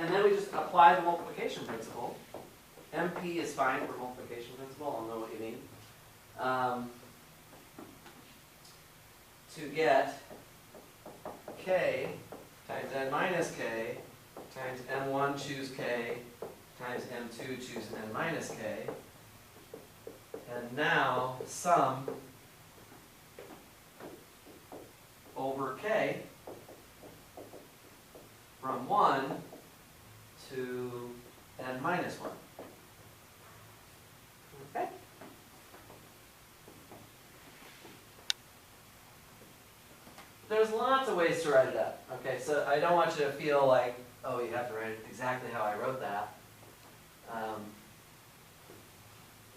And then we just apply the multiplication principle. MP is fine for multiplication principle, I'll know what you mean. To get k times n minus k times m1 choose k times m2 choose n minus k. And now sum over k from 1 to n minus 1. Okay? There's lots of ways to write it up. Okay, so I don't want you to feel like, oh, you have to write it exactly how I wrote that.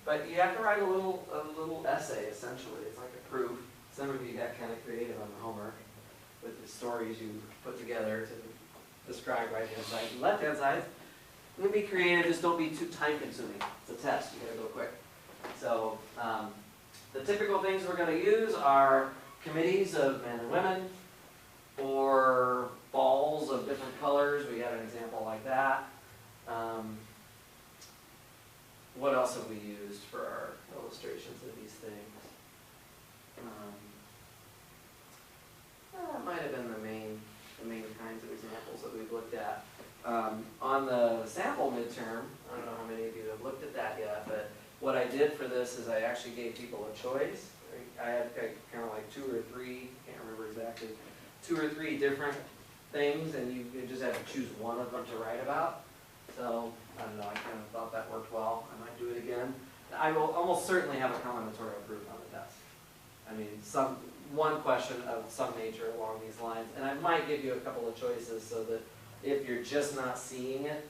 But you have to write a little essay, essentially. It's like a proof. Some of you got kind of creative on the homework with the stories you put together to describe right-hand side and left-hand side. You can be creative, just don't be too time-consuming. It's a test, you gotta go quick. So the typical things we're gonna use are committees of men and women, or balls of different colors. We had an example like that. What else have we used for our illustrations of these things? That might have been the main kinds of examples that we've looked at. On the sample midterm, I don't know how many of you have looked at that yet, but what I did for this is I actually gave people a choice. I had kind of like 2 or 3, can't remember exactly, 2 or 3 different things, and you just have to choose one of them to write about. So, I don't know, I kind of thought that worked well. I might do it again. I will almost certainly have a combinatorial proof on the test. I mean, one question of some nature along these lines, and I might give you a couple of choices so that if you're just not seeing it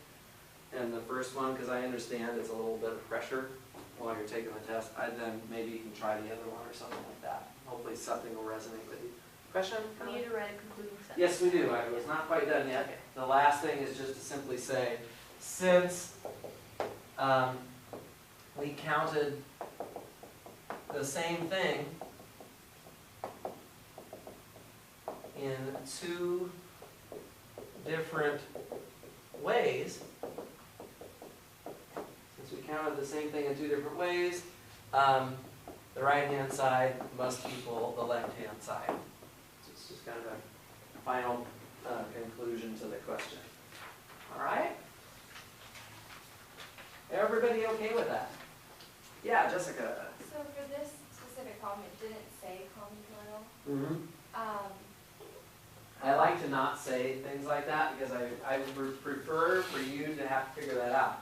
in the first one, because I understand it's a little bit of pressure while you're taking the test, then maybe you can try the other one or something like that. Hopefully something will resonate with you. Question? We need to write a concluding sentence. Yes, we do. I was not quite done yet. The last thing is just to simply say, since we counted the same thing in 2 different ways, the right-hand side must equal the left-hand side. So it's just kind of a final conclusion to the question. All right? Everybody okay with that? Yeah, Jessica. So for this specific problem, it didn't say combinatorial. Mm-hmm. Um, I like to not say things like that because I would prefer for you to have to figure that out.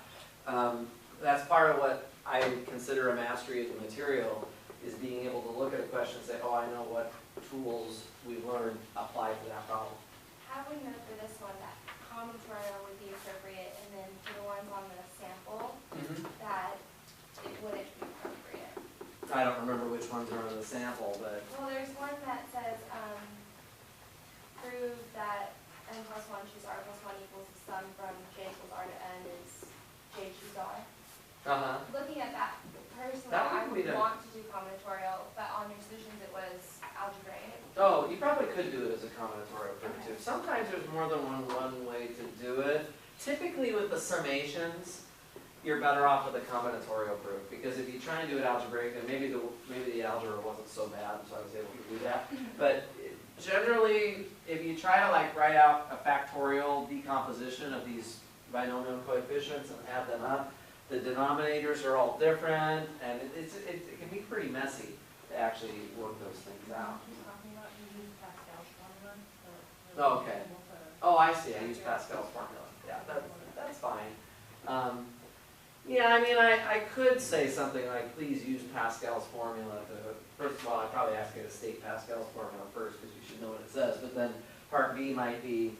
That's part of what I consider a mastery of the material, is being able to look at a question and say, oh, I know what tools we've learned apply to that problem. How would we know for this one that combinatorial would be appropriate, and then for the ones on the sample, that it wouldn't be appropriate? I don't remember which ones are on the sample, but... Well, there's one that says, prove that n plus 1 choose r plus 1 equals the sum from j equals r to n is j choose r. Looking at that, personally, I would want to do combinatorial, but on your solutions it was algebraic. Oh, you probably could do it as a combinatorial proof too. Sometimes there's more than one way to do it. Typically with the summations, you're better off with a combinatorial proof, because if you try and do it algebraic, then maybe the algebra wasn't so bad, so I was able to do that. But generally, if you try to like write out a factorial decomposition of these binomial coefficients and add them up, the denominators are all different, and it can be pretty messy to actually work those things out. Oh, okay. Oh, I see. I use Pascal's formula. Yeah, that's fine. Yeah, I mean, I could say something like, please use Pascal's formula to, first of all, I'd probably ask you to state Pascal's formula first, because you should know what it says, but then part B might be,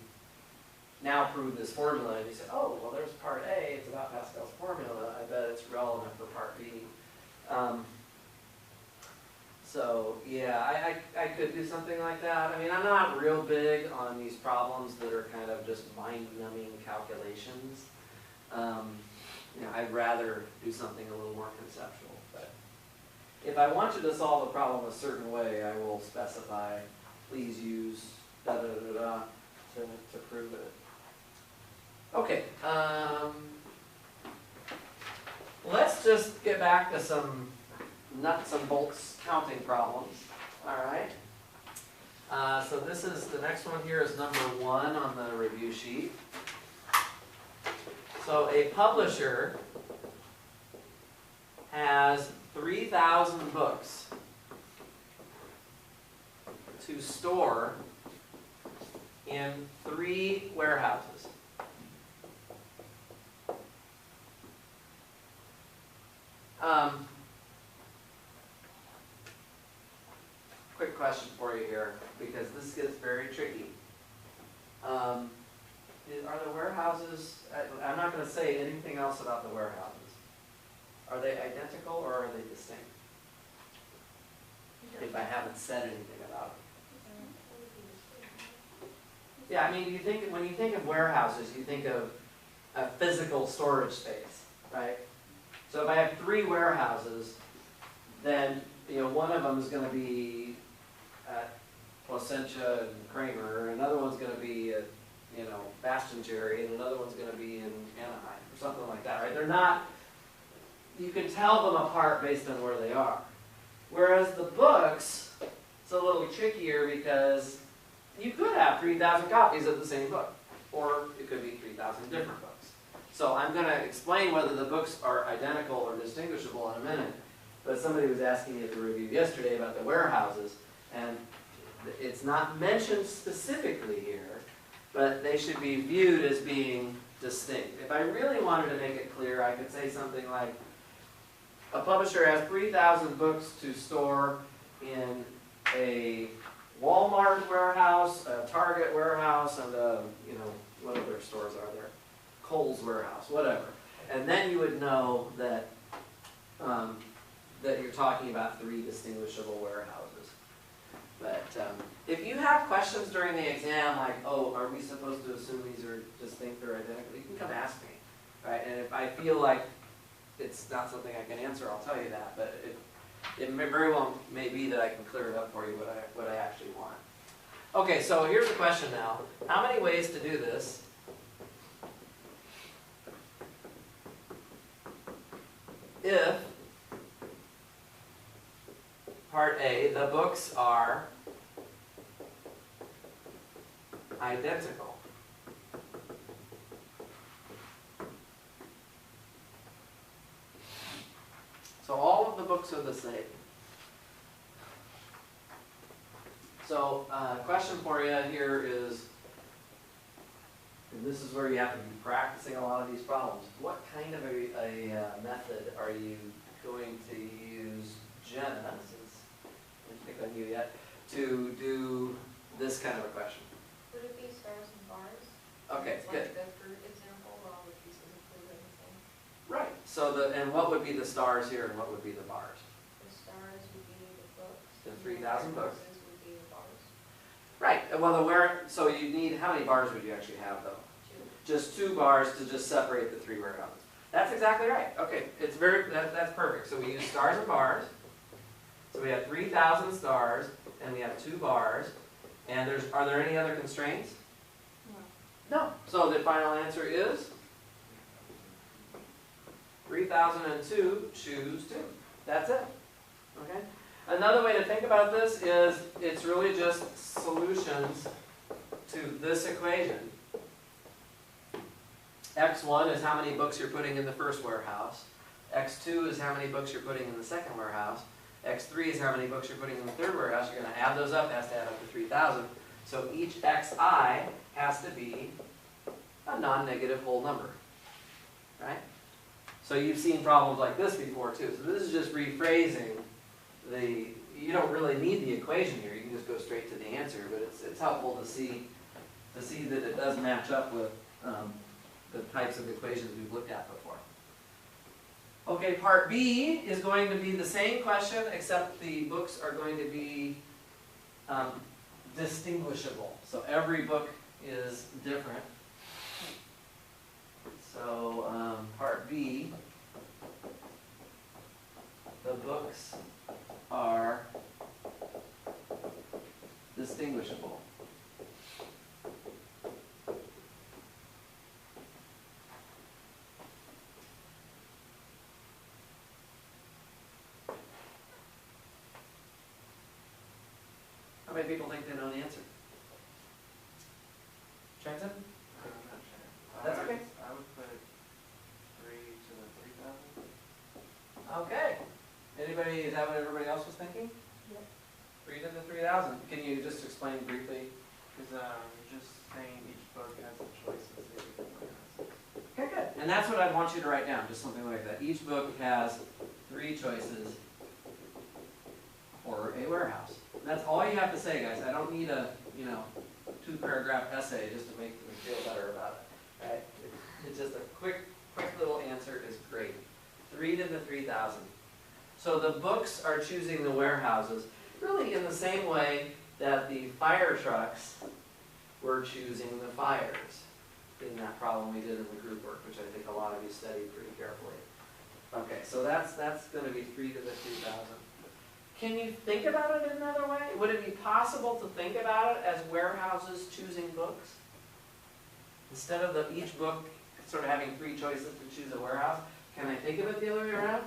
now prove this formula, and you say, oh, well, there's part A, it's about Pascal's formula, I bet it's relevant for part B. So, yeah, I could do something like that. I mean, I'm not real big on these problems that are kind of just mind-numbing calculations. You know, I'd rather do something a little more conceptual. But if I want you to solve a problem a certain way, I will specify, please use da-da-da-da to prove it. Okay, let's just get back to some nuts and bolts counting problems. All right. So this is, the next one here is number 1 on the review sheet. So a publisher has 3,000 books to store in 3 warehouses. Quick question for you here, because this gets very tricky. Are the warehouses, I'm not going to say anything else about the warehouses. Are they identical or are they distinct? If I haven't said anything about it. Yeah, I mean, when you think of warehouses, you think of a physical storage space, right? So if I have 3 warehouses, then one of them is going to be at Placentia and Kramer, another one's going to be at Bastion Cherry, and another one's going to be in Anaheim or something like that, right? They're not. You can tell them apart based on where they are. Whereas the books, it's a little trickier because you could have 3,000 copies of the same book, or it could be 3,000 different books. So I'm going to explain whether the books are identical or distinguishable in a minute. But somebody was asking me at the review yesterday about the warehouses, and it's not mentioned specifically here, but they should be viewed as being distinct. If I really wanted to make it clear, I could say something like, a publisher has 3,000 books to store in a Walmart warehouse, a Target warehouse, and what other stores are there? Kohl's warehouse, whatever. And then you would know that that you're talking about 3 distinguishable warehouses. But if you have questions during the exam, like, oh, are we supposed to assume these are distinct or identical, you can come ask me, right? And if I feel like it's not something I can answer, I'll tell you that. But it may very well may be that I can clear it up for you what I actually want. Okay, so here's the question now. How many ways to do this? If part A, the books are identical. So all of the books are the same. So question for you here is, and this is where you have to be practicing a lot of these problems. What kind of a method are you going to use, Jenna, since I didn't pick on you yet, to do this kind of a question? Would it be stars and bars? Okay, it's good. Like the fruit example where all the pieces include everything. Right. So and what would be the stars here and what would be the bars? The stars would be the books. The 3,000 books. Would be the bars. Right. Well, so you need, how many bars would you actually have though? 2. Just 2 bars to just separate the 3 warehouses. That's exactly right. Okay, that's perfect. So we use stars and bars. So we have 3,000 stars and we have 2 bars. And are there any other constraints? No. So the final answer is 3,002, choose 2. That's it. Okay? Another way to think about this is it's really just solutions to this equation. X1 is how many books you're putting in the first warehouse. X2 is how many books you're putting in the second warehouse. X3 is how many books you're putting in the third warehouse. You're going to add those up. It has to add up to 3,000. So each Xi has to be a non-negative whole number. Right? So you've seen problems like this before too. So this is just rephrasing you don't really need the equation here. You can just go straight to the answer. But it's helpful to see that it does match up with the types of equations we've looked at before. Okay, part B is going to be the same question, except the books are going to be distinguishable. So every book is different. So part B, the books are distinguishable. How many people think they know the answer? Trenton? I'm not sure. That's okay. I would put 3 to the 3,000. Okay. Anybody, is that what everybody else was thinking? Yep. 3 to the 3,000. Can you just explain briefly? Because you're just saying each book has the choices that you can play. Okay, good. And that's what I'd want you to write down, just something like that. Each book has 3 choices for a warehouse. That's all you have to say, guys. I don't need a, 2-paragraph essay just to make me feel better about it. Right? It's just a quick little answer is great. 3 to the 3,000. So the books are choosing the warehouses really in the same way that the fire trucks were choosing the fires in that problem we did in the group work, which I think a lot of you studied pretty carefully. Okay, so that's going to be 3 to the 3,000. Can you think about it another way? Would it be possible to think about it as warehouses choosing books? Instead of each book sort of having 3 choices to choose a warehouse, can I think of it the other way around?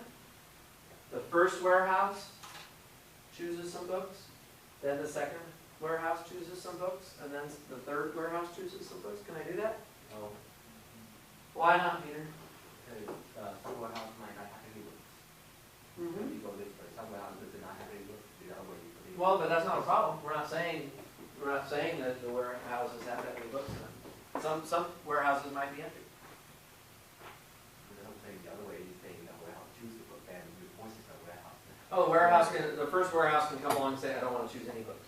The first warehouse chooses some books, then the second warehouse chooses some books, and then the third warehouse chooses some books. Can I do that? No. Why not, Peter? Some warehouse might not have any books. Mm-hmm. You go this way. Some warehouse does not have any books. The other way you put it. Well, but that's not a problem. We're not saying that the warehouses have to have any books in them. Some warehouses might be empty. I'm saying the other way. You're saying the warehouse choose the book and you point at the warehouse. Oh, the first warehouse can come along and say, I don't want to choose any books.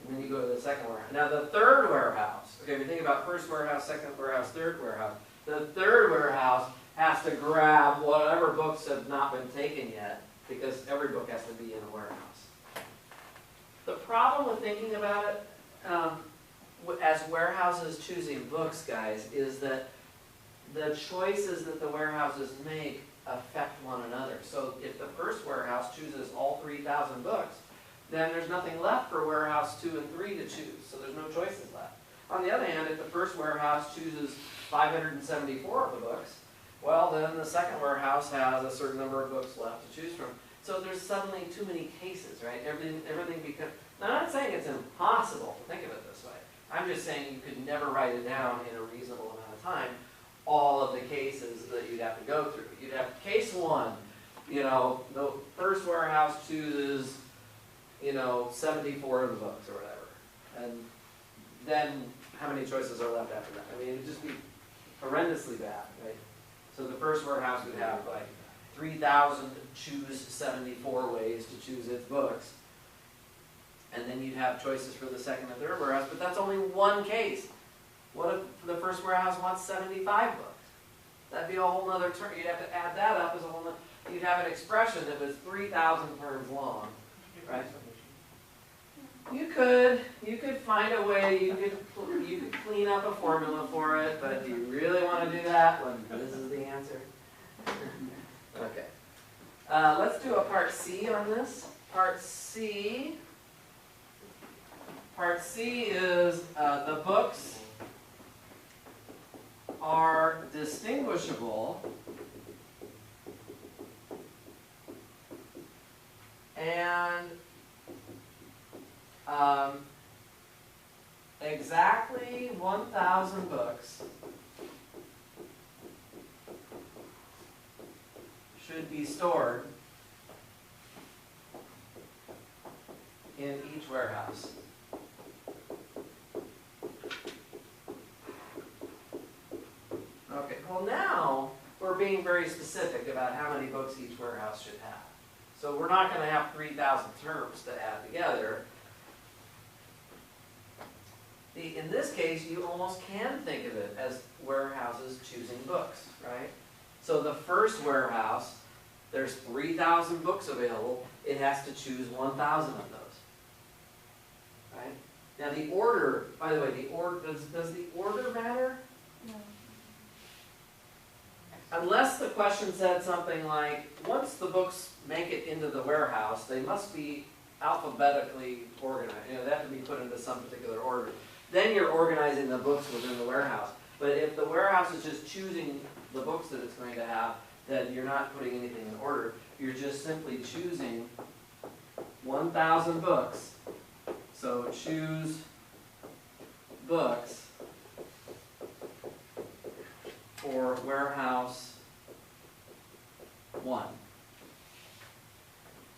And then you go to the second warehouse. Now the third warehouse, okay, if you think about first warehouse, second warehouse, third warehouse, the third warehouse has to grab whatever books have not been taken yet, because every book has to be in a warehouse. The problem with thinking about it as warehouses choosing books, guys, is that the choices that the warehouses make affect one another. So if the first warehouse chooses all 3,000 books, then there's nothing left for warehouse 2 and 3 to choose, so there's no choices left. On the other hand, if the first warehouse chooses 574 of the books, well, then the second warehouse has a certain number of books left to choose from. So there's suddenly too many cases, right? Everything becomes. Now, I'm not saying it's impossible to think of it this way. I'm just saying you could never write it down in a reasonable amount of time, all of the cases that you'd have to go through. You'd have case 1, the first warehouse chooses 74 of the books or whatever. And then how many choices are left after that? I mean, it would just be horrendously bad, right? So the first warehouse would have like 3,000 choose 74 ways to choose its books. And then you'd have choices for the second and third warehouse, but that's only one case. What if the first warehouse wants 75 books? That'd be a whole other term. You'd have to add that up as a whole nother. You'd have an expression that was 3,000 terms long, right? You could find a way, you could clean up a formula for it, but do you really want to do that when this is the answer? Okay. Let's do a part C on this. Part C is the books are distinguishable and exactly 1,000 books should be stored in each warehouse. Okay, well now we're being very specific about how many books each warehouse should have. So we're not going to have 3,000 terms to add together. In this case, you almost can think of it as warehouses choosing books, right? So the first warehouse, there's 3,000 books available. It has to choose 1,000 of those, right? Now the order, by the way, does the order matter? No. Unless the question said something like, once the books make it into the warehouse, they must be alphabetically organized. They have to be put into some particular order. Then you're organizing the books within the warehouse. But if the warehouse is just choosing the books that it's going to have, then you're not putting anything in order. You're just simply choosing 1,000 books So choose books for warehouse 1.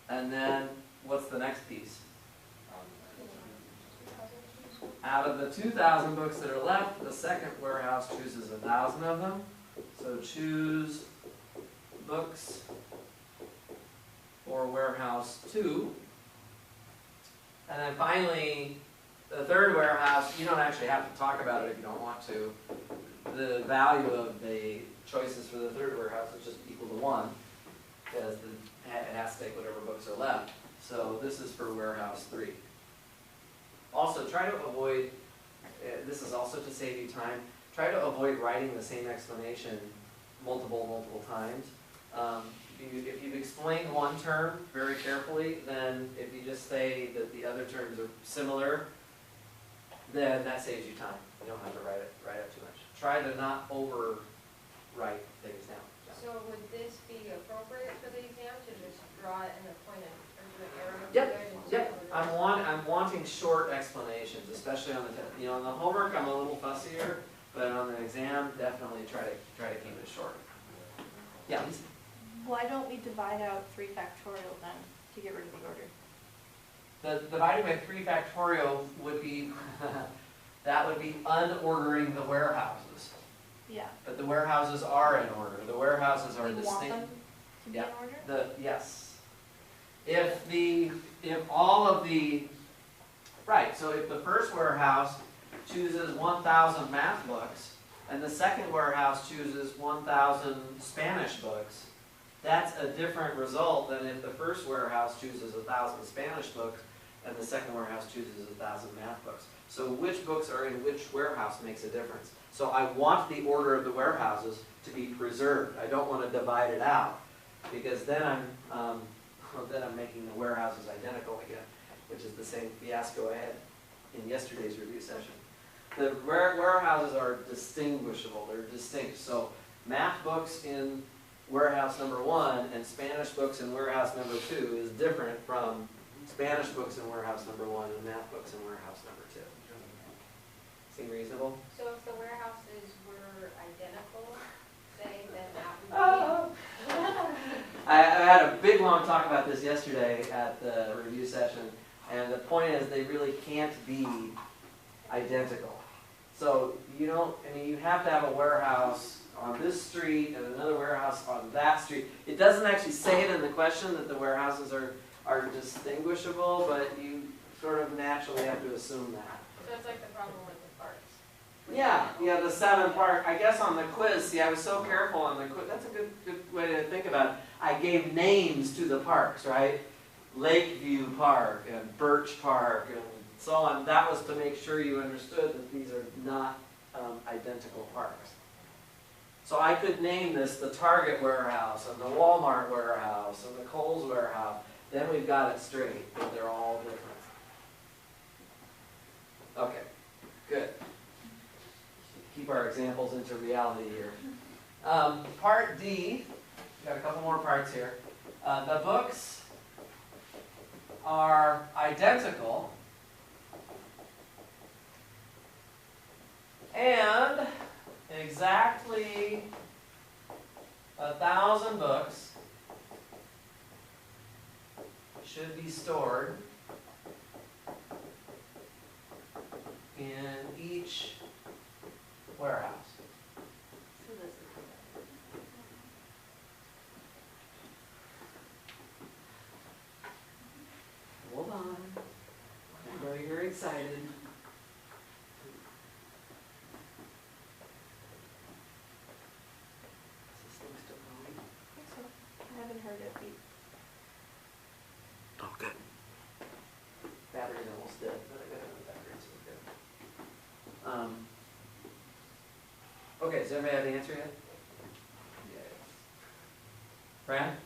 And then, what's the next piece? Out of the 2,000 books that are left, the second warehouse chooses 1,000 of them. So choose books for warehouse 2. And then finally, the third warehouse, you don't actually have to talk about it if you don't want to. The value of the choices for the third warehouse is just equal to 1, because it has to take whatever books are left. So this is for warehouse 3. Also, try to avoid, this is also to save you time, try to avoid writing the same explanation multiple times. If you've explained one term very carefully, then if you just say that the other terms are similar, then that saves you time. You don't have to write out too much. Try to not overwrite things down. So would this be appropriate for the exam to just draw it in a point of, or do an arrow? Yep. I'm wanting short explanations, especially on the test. You know, on the homework I'm a little fussier, but on the exam definitely try to keep it short. Yeah, Lisa? Why don't we divide out 3 factorial then to get rid of the order? The dividing by 3 factorial would be that would be unordering the warehouses. Yeah. But the warehouses are in order. The warehouses are We want distinct. them to be Yeah. in order? Yes. If all of the, right, so if the first warehouse chooses 1,000 math books, and the second warehouse chooses 1,000 Spanish books, that's a different result than if the first warehouse chooses 1,000 Spanish books, and the second warehouse chooses 1,000 math books. So which books are in which warehouse makes a difference. So I want the order of the warehouses to be preserved. I don't want to divide it out, because then I'm making the warehouses identical again, which is the same fiasco I had in yesterday's review session. The warehouses are distinguishable, they're distinct. So math books in warehouse number 1 and Spanish books in warehouse number 2 is different from Spanish books in warehouse number 1 and math books in warehouse number 2. Seem reasonable? So if the warehouses were identical, say, then that would I had a big long talk about this yesterday at the review session, and the point is they really can't be identical. So you have to have a warehouse on this street and another warehouse on that street. It doesn't actually say it in the question that the warehouses are distinguishable, but you sort of naturally have to assume that. So it's like the problem with the parks. Yeah, the 7 part. I guess on the quiz, see, I was so careful on the quiz. That's a good way to think about it. I gave names to the parks, right? Lakeview Park and Birch Park and so on. That was to make sure you understood that these are not identical parks. So I could name this the Target warehouse and the Walmart warehouse and the Kohl's warehouse. Then we've got it straight, that they're all different. Okay, good. Keep our examples into reality here. Part D, got a couple more parts here. The books are identical and exactly 1,000 books should be stored in each warehouse. Hold on. I know you're excited. Is this thing still going? I think so. I haven't heard it beep. Oh, good. Battery's almost dead, but I got the battery, so good. Okay, does everybody have the answer yet? Yeah. Fran?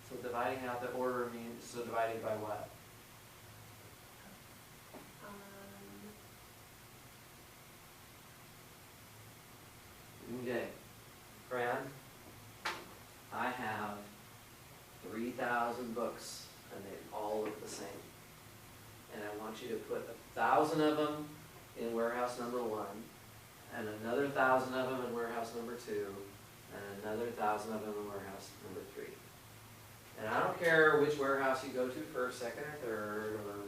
So dividing out the order means, so dividing by what? Okay. Fran? I have 3,000 books want you to put 1,000 of them in warehouse number 1, and another 1,000 of them in warehouse number 2, and another 1,000 of them in warehouse number 3. And I don't care which warehouse you go to first, second, or third, or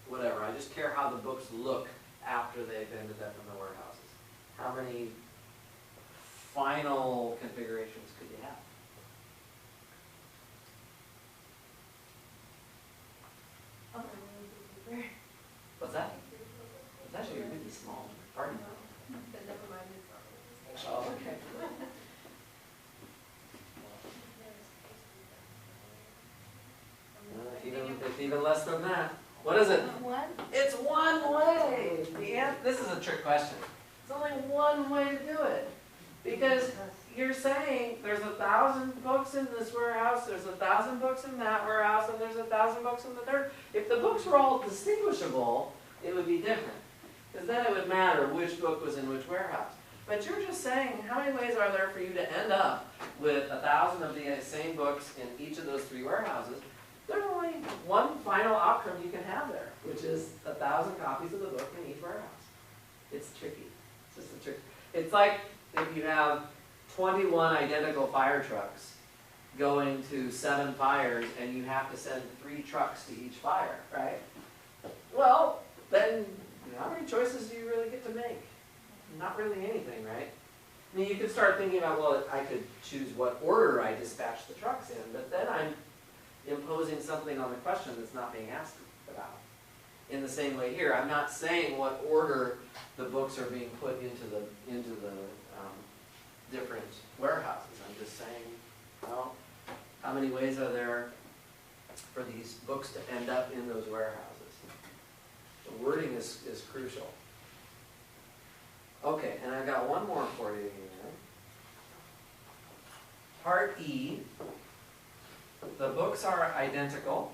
whatever. I just care how the books look after they've ended up in the warehouses. How many final configurations could you have? What's that? It's actually really small. Pardon? But never mind, it's not. Oh, okay. It's even less than that. What is it? One? It's one way. This is a trick question. It's only one way to do it. Because you're saying there's 1,000 books in this warehouse, there's 1,000 books in that warehouse, and there's 1,000 books in the third. If the books were all distinguishable, it would be different. Because then it would matter which book was in which warehouse. But you're just saying, how many ways are there for you to end up with 1,000 of the same books in each of those 3 warehouses? There's only one final outcome you can have there, which is 1,000 copies of the book in each warehouse. It's tricky. It's just a trick. It's like if you have 21 identical fire trucks going to 7 fires and you have to send 3 trucks to each fire, right? Well, then how many choices do you really get to make? Not really anything, right? I mean, you could start thinking about, well, I could choose what order I dispatch the trucks in, but then I'm imposing something on the question that's not being asked about. In the same way here, I'm not saying what order the books are being put into the different warehouses. I'm just saying, well, how many ways are there for these books to end up in those warehouses? The wording is crucial. Okay, and I've got one more for you here. Part E. The books are identical.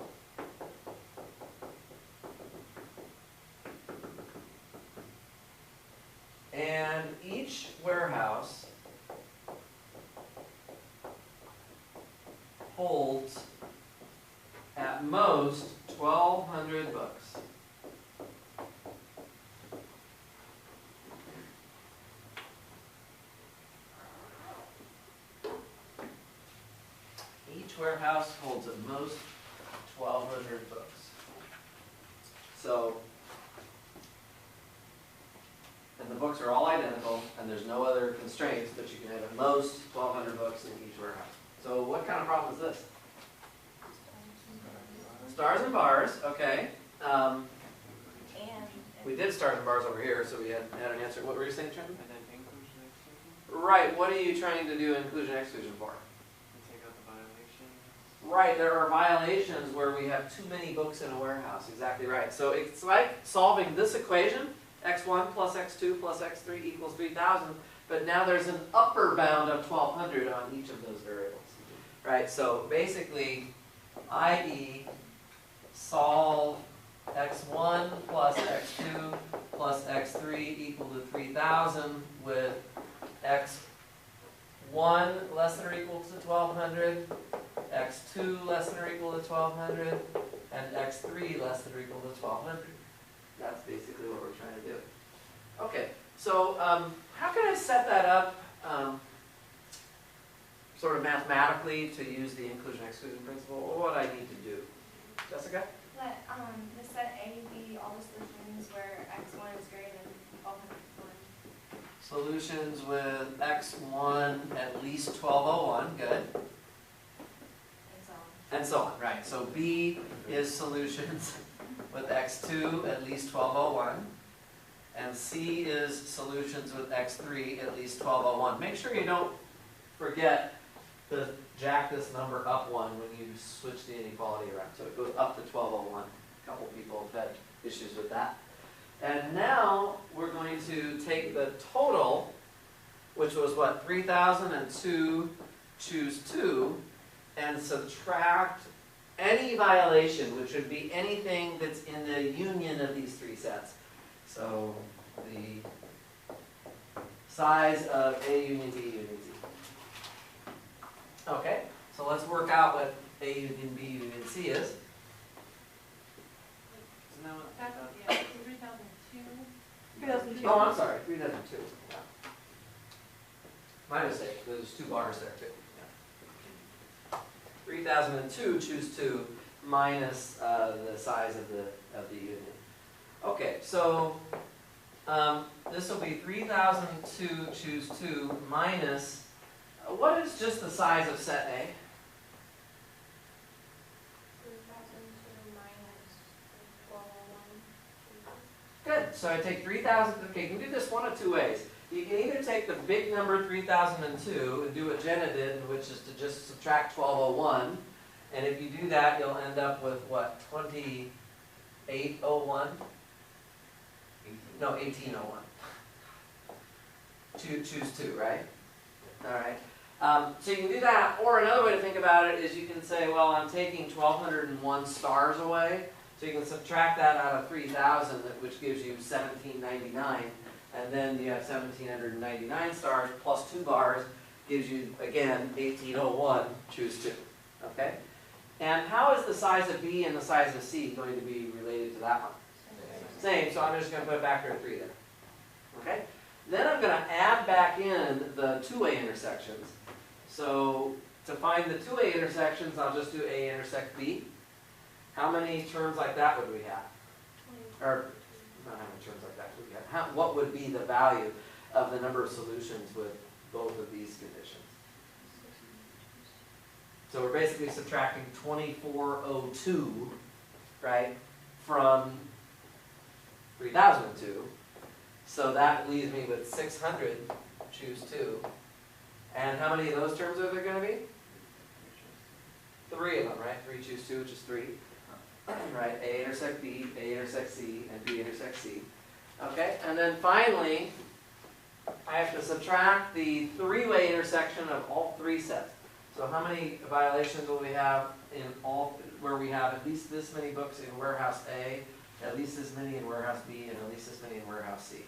And each warehouse holds at most 1,200 books. Each warehouse holds at most 1,200 books. So, and the books are all identical, and there's no other constraints, but you can have at most 1,200 books in each warehouse. So what kind of problem is this? Stars and bars, okay. We did stars and bars over here, so we had an answer. What were you saying, Trenton? And then inclusion, exclusion? Right, what are you trying to do inclusion exclusion for? Take out the violations. Right, there are violations where we have too many books in a warehouse, exactly right. So it's like solving this equation, x1 plus x2 plus x3 equals 3,000, but now there's an upper bound of 1,200 on each of those variables. Right, so basically, i.e. solve x1 plus x2 plus x3 equal to 3,000 with x1 less than or equal to 1,200, x2 less than or equal to 1,200, and x3 less than or equal to 1,200. That's basically what we're trying to do. Okay, so how can I set that up sort of mathematically to use the inclusion-exclusion principle? What do I need to do? Jessica? Let the set A be all the solutions where x1 is greater than 1,201. Solutions with x1 at least 1,201, good. And so on. And so on, right. So B is solutions with x2 at least 1,201. And C is solutions with x3 at least 1,201. Make sure you don't forget to jack this number up 1 when you switch the inequality around. So it goes up to 1,201. A couple people have had issues with that. And now we're going to take the total, which was what, 3,002, choose 2, and subtract any violation, which would be anything that's in the union of these 3 sets. So the size of A union B union C. Okay, so let's work out what A union B union C is. Isn't that what, 2002. Oh, I'm sorry, 3002. Yeah. My mistake, there's 2 bars there too. Yeah. 3002, choose 2, minus the size of the unit. Okay, so this will be 3002, choose 2, minus, what is just the size of set A? 3,002 minus 1201. Good, so I take 3000, okay, you can do this one of 2 ways. You can either take the big number 3002 and do what Jenna did, which is to just subtract 1201, and if you do that, you'll end up with what, 2801? No, 1801. Choose 2, right? All right. So you can do that, or another way to think about it is you can say, well, I'm taking 1201 stars away, so you can subtract that out of 3000, which gives you 1799, and then you have 1799 stars plus 2 bars, gives you, again, 1801, choose 2. Okay? And how is the size of B and the size of C going to be related to that one? Same, so I'm just going to put a factor of 3 there. Okay? Then I'm going to add back in the two-way intersections. So to find the two-way intersections, I'll just do A intersect B. How many terms like that would we have? Or, not how many terms like that would we have? What would be the value of the number of solutions with both of these conditions? So we're basically subtracting 2402, right, from 3002. So that leaves me with 600, choose 2. And how many of those terms are there going to be? 3 of them, right? 3 choose 2, which is 3. Right, A intersect B, A intersect C, and B intersect C. Okay, and then finally, I have to subtract the 3-way intersection of all 3 sets. So how many violations will we have in all, where we have at least this many books in warehouse A, at least this many in warehouse B, and at least this many in warehouse C?